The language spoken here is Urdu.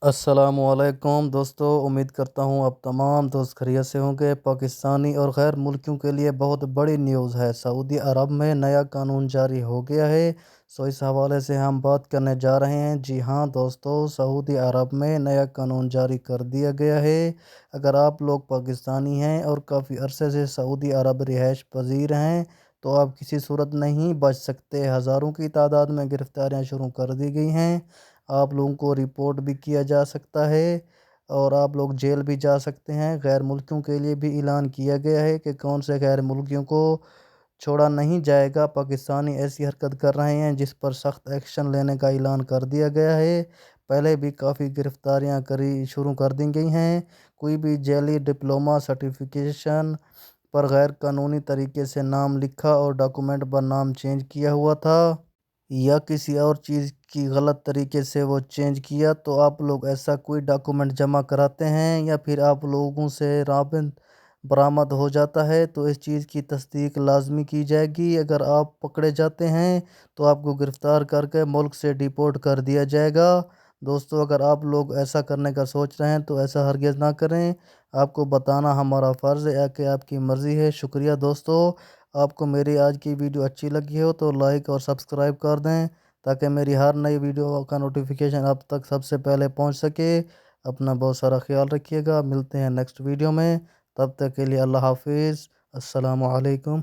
السلام علیکم دوستو، امید کرتا ہوں آپ تمام دوست خیریت سے ہوں گے۔ پاکستانی اور غیر ملکیوں کے لیے بہت بڑی نیوز ہے۔ سعودی عرب میں نیا قانون جاری ہو گیا ہے، اس حوالے سے ہم بات کرنے جا رہے ہیں۔ جی ہاں دوستو، سعودی عرب میں نیا قانون جاری کر دیا گیا ہے۔ اگر آپ لوگ پاکستانی ہیں اور کافی عرصے سے سعودی عرب رہائش پذیر ہیں تو آپ کسی صورت نہیں بچ سکتے۔ ہزاروں کی تعداد میں گرفتاریاں شروع کر دی گئی ہیں۔ آپ لوگوں کو رپورٹ بھی کیا جا سکتا ہے اور آپ لوگ جیل بھی جا سکتے ہیں۔ غیر ملکیوں کے لیے بھی اعلان کیا گیا ہے کہ کون سے غیر ملکیوں کو چھوڑا نہیں جائے گا۔ پاکستانی ایسی حرکت کر رہے ہیں جس پر سخت ایکشن لینے کا اعلان کر دیا گیا ہے۔ پہلے بھی کافی گرفتاریاں شروع کر دی گئی ہیں۔ کوئی بھی جعلی ڈپلوما سرٹیفکیشن پر غیر قانونی طریقے سے نام لکھا اور ڈاکومنٹ پر نام چینج کیا ہوا تھا یا کسی اور چیز کی غلط طریقے سے وہ چینج کیا تو آپ لوگ ایسا کوئی ڈاکومنٹ جمع کراتے ہیں یا پھر آپ لوگوں سے رابط برآمد ہو جاتا ہے تو اس چیز کی تصدیق لازمی کی جائے گی۔ اگر آپ پکڑے جاتے ہیں تو آپ کو گرفتار کر کے ملک سے ڈیپورٹ کر دیا جائے گا۔ دوستو، اگر آپ لوگ ایسا کرنے کا سوچ رہے ہیں تو ایسا ہرگز نہ کریں۔ آپ کو بتانا ہمارا فرض ہے کہ آپ کی مرضی ہے۔ شکریہ دوستو۔ آپ کو میری آج کی ویڈیو اچھی لگی ہو تو لائک اور سبسکرائب کر دیں تاکہ میری ہر نئی ویڈیو کا نوٹیفیکیشن آپ تک سب سے پہلے پہنچ سکے۔ اپنا بہت سارا خیال رکھیے گا۔ ملتے ہیں نیکسٹ ویڈیو میں، تب تک کے لیے اللہ حافظ۔ السلام علیکم۔